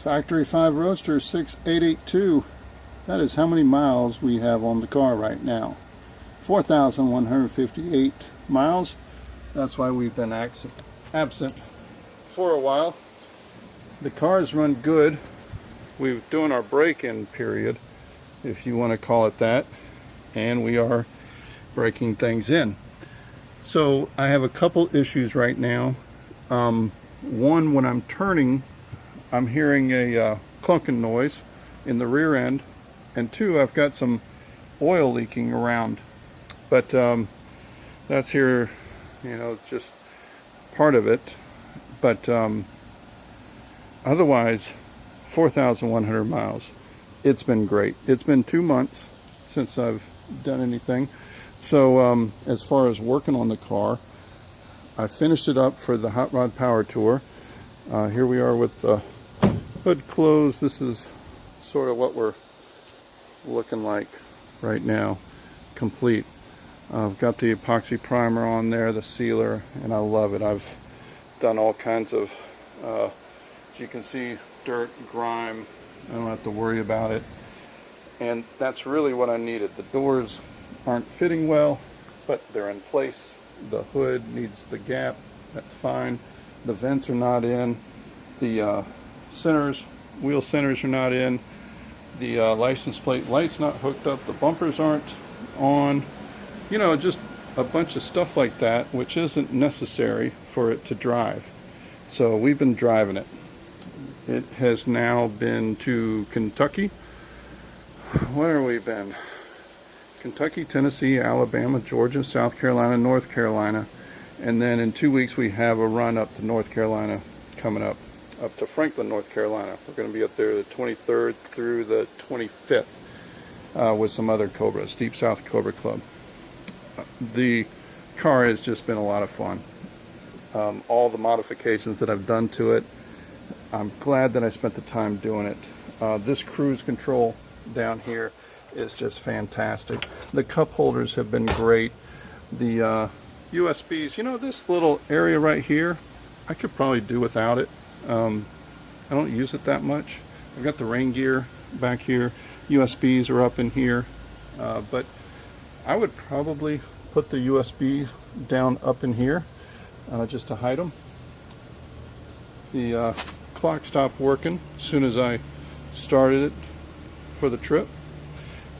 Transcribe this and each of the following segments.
Factory 5 Roadster 6882. That is how many miles we have on the car right now. 4,158 miles. That's why we've been absent for a while. The car's run good. We're doing our break-in period, if you want to call it that, and we are breaking things in. So I have a couple issues right now. One, when I'm turning, I'm hearing a clunking noise in the rear end, and two, I've got some oil leaking around. But that's here, you know, just part of it. But otherwise, 4,100 miles. It's been great. It's been 2 months since I've done anything. So as far as working on the car, I finished it up for the Hot Rod Power Tour. Here we are with the hood closed. This is sort of what we're looking like right now, complete. I've got the epoxy primer on there, the sealer, and I love it. I've done all kinds of, as you can see, dirt, grime. I don't have to worry about it. And that's really what I needed. The doors aren't fitting well, but they're in place. The hood needs the gap. That's fine. The vents are not in. The centers, wheel centers are not in. The license plate light's not hooked up. The bumpers aren't on. You know, just a bunch of stuff like that, which isn't necessary for it to drive. So we've been driving it. It has now been to Kentucky. Where have we been? Kentucky, Tennessee, Alabama, Georgia, South Carolina, North Carolina. And then in 2 weeks we have a run up to North Carolina coming up to Franklin, North Carolina. We're going to be up there the 23rd through the 25th with some other Cobras, Deep South Cobra Club. The car has just been a lot of fun. All the modifications that I've done to it, I'm glad that I spent the time doing it. This cruise control down here is just fantastic. The cup holders have been great. The USBs, you know, this little area right here, I could probably do without it. I don't use it that much. I've got the rain gear back here. USBs are up in here. But I would probably put the USB down up in here just to hide them. The clock stopped working as soon as I started it for the trip,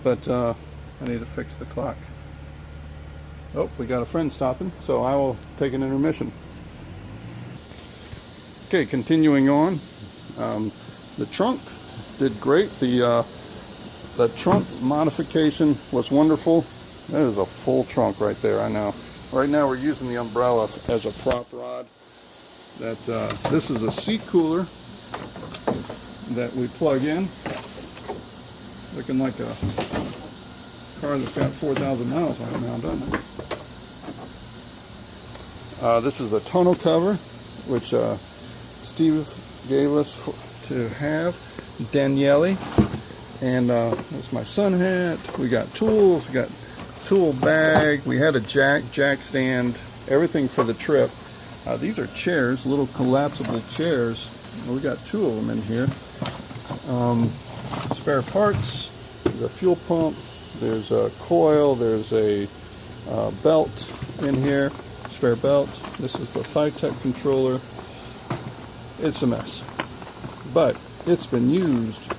but I need to fix the clock. Oh, we got a friend stopping, so I will take an intermission. Okay, continuing on. The trunk did great. The trunk modification was wonderful. That is a full trunk right there, I know. Right now we're using the umbrella as a prop rod. This is a seat cooler that we plug in. Looking like a car that's got 4,000 miles on it now, doesn't it? This is a tonneau cover, which Steve gave us to have. Daniele. And that's my sun hat. We got tools, we got tool bag, we had a jack stand, everything for the trip. These are chairs, little collapsible chairs. We got 2 of them in here. Spare parts, there's a fuel pump, there's a coil, there's a belt in here, spare belt. This is the Tech controller. It's a mess, but it's been used,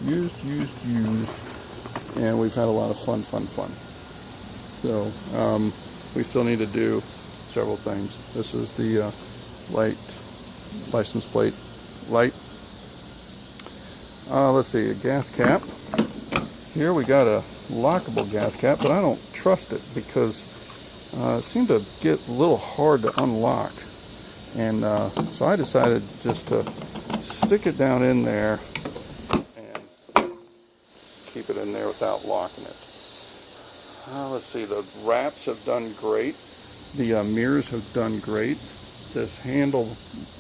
and we've had a lot of fun. So we still need to do several things. This is the license plate light. Let's see, a gas cap. Here we got a lockable gas cap, but I don't trust it because it seemed to get a little hard to unlock. And so I decided just to stick it down in there and keep it in there without locking it. Let's see, the wraps have done great. The mirrors have done great. This handle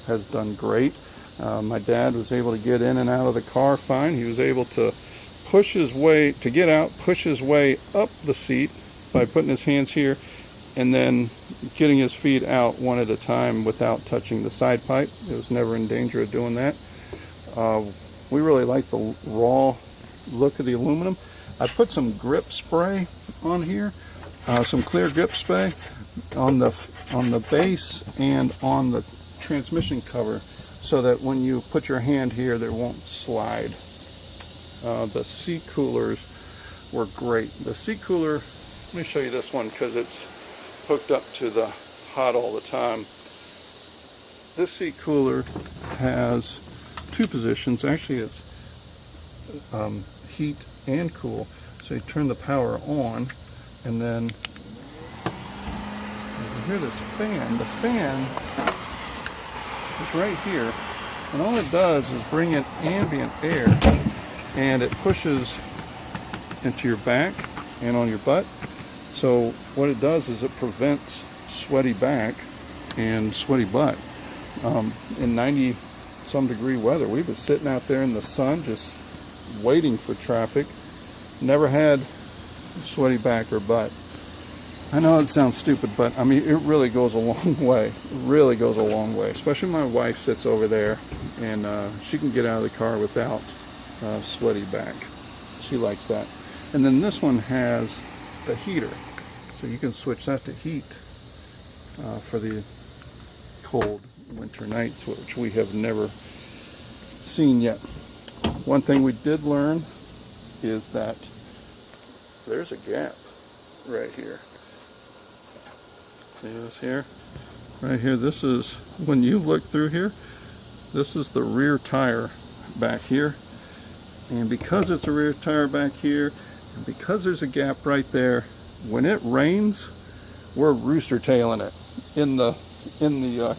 has done great. My dad was able to get in and out of the car fine. He was able to push his way up the seat by putting his hands here and then getting his feet out one at a time without touching the side pipe. It was never in danger of doing that. We really like the raw look of the aluminum. I put some grip spray on here, some clear grip spray on the base and on the transmission cover, so that when you put your hand here, they won't slide. The seat coolers were great. The seat cooler, let me show you this one because it's hooked up to the hot all the time. This seat cooler has two positions. Actually, it's heat and cool. So you turn the power on, and then you can hear this fan. The fan is right here, and all it does is bring in ambient air, and it pushes into your back and on your butt. So what it does is it prevents sweaty back and sweaty butt. In 90 some degree weather, we've been sitting out there in the sun just waiting for traffic. Never had sweaty back or butt. I know it sounds stupid, but I mean, it really goes a long way. It really goes a long way. Especially my wife sits over there, and she can get out of the car without sweaty back. She likes that. And then this one has the heater, so you can switch that to heat for the cold winter nights, which we have never seen yet. One thing we did learn is that there's a gap right here. See this here? Right here, this is, when you look through here, this is the rear tire back here. And because it's a rear tire back here, and because there's a gap right there, when it rains, we're rooster tailing it in the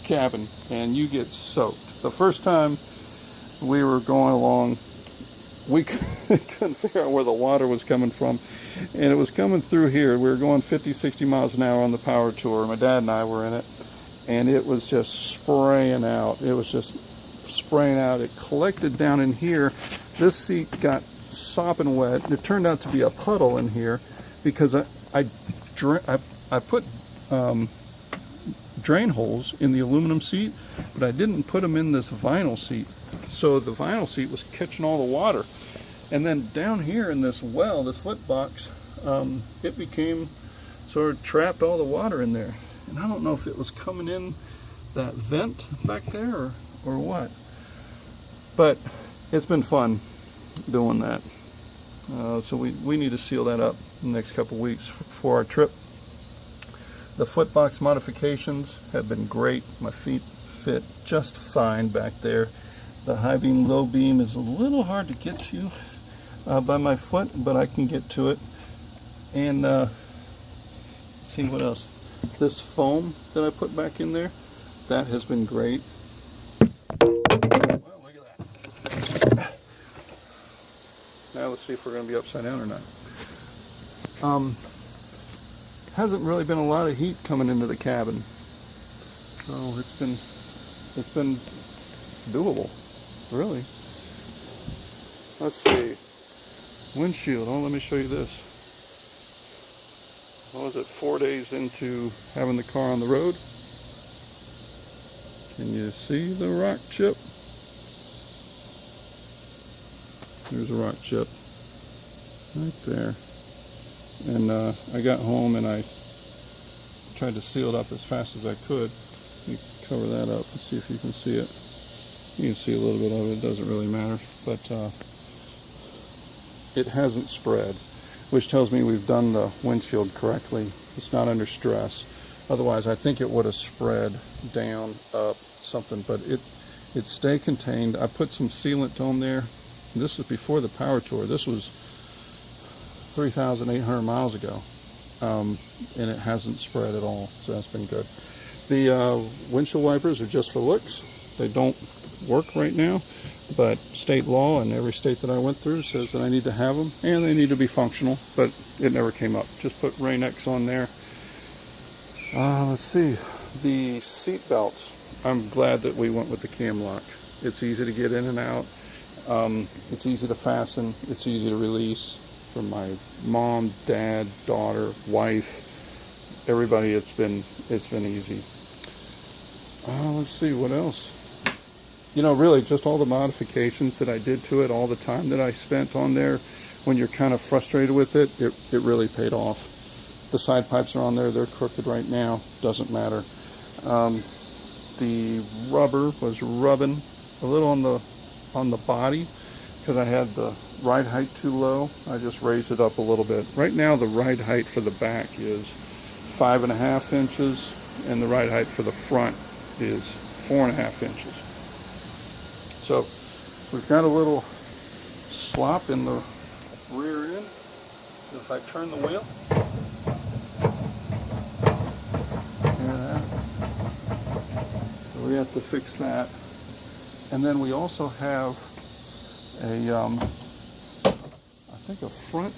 cabin, and you get soaked. The first time we were going along, we couldn't figure out where the water was coming from, and it was coming through here. We were going 50, 60 miles an hour on the power tour. My dad and I were in it, and it was just spraying out. It was just spraying out. It collected down in here. This seat got sopping wet. It turned out to be a puddle in here because I put drain holes in the aluminum seat, but I didn't put them in this vinyl seat. So the vinyl seat was catching all the water. And then down here in this well, this foot box, it became sort of trapped all the water in there. And I don't know if it was coming in that vent back there or what. But it's been fun doing that. So we need to seal that up in the next couple weeks for our trip. The foot box modifications have been great. My feet fit just fine back there. The high beam, low beam is a little hard to get to by my foot, but I can get to it. And let's see what else. This foam that I put back in there, that has been great. Well, look at that. Now let's see if we're going to be upside down or not. Hasn't really been a lot of heat coming into the cabin, so it's been doable, really. Let's see, windshield. Oh, let me show you this. What was it, 4 days into having the car on the road? Can you see the rock chip? There's a rock chip right there. And I got home and I tried to seal it up as fast as I could. Let me cover that up and see if you can see it. You can see a little bit of it, it doesn't really matter. But it hasn't spread, which tells me we've done the windshield correctly. It's not under stress. Otherwise, I think it would have spread down, up, something. But it stayed contained. I put some sealant on there. This was before the power tour. This was 3,800 miles ago, and it hasn't spread at all, so that's been good. The windshield wipers are just for looks. They don't work right now, but state law in every state that I went through says that I need to have them, and they need to be functional, but it never came up. Just put Rain-X on there. Let's see, the seat belts. I'm glad that we went with the cam lock. It's easy to get in and out. It's easy to fasten. It's easy to release. For my mom, dad, daughter, wife, everybody, it's been easy. Let's see what else. you know, really just all the modifications that I did to it, all the time that I spent on there, when you're kind of frustrated with it, it really paid off. The side pipes are on there, they're crooked right now, doesn't matter. The rubber was rubbing a little on the body because I had the ride height too low. I just raised it up a little bit. Right now the ride height for the back is 5.5 inches and the ride height for the front is 4.5 inches. So we've got a little slop in the rear end. If I turn the wheel, hear that? So we have to fix that. And then we also have a, I think a front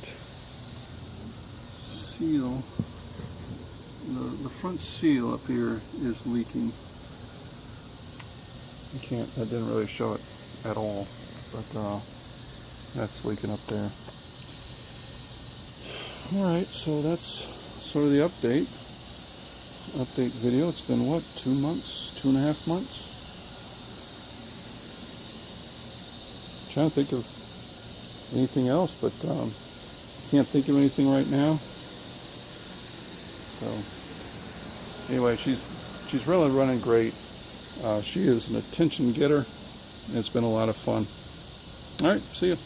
seal. The front seal up here is leaking. I didn't really show it at all, but that's leaking up there. Alright, so that's sort of the update video. It's been what, 2 months, 2.5 months? I'm trying to think of anything else, but can't think of anything right now. So anyway, she's really running great. She is an attention getter. It's been a lot of fun. All right, see you.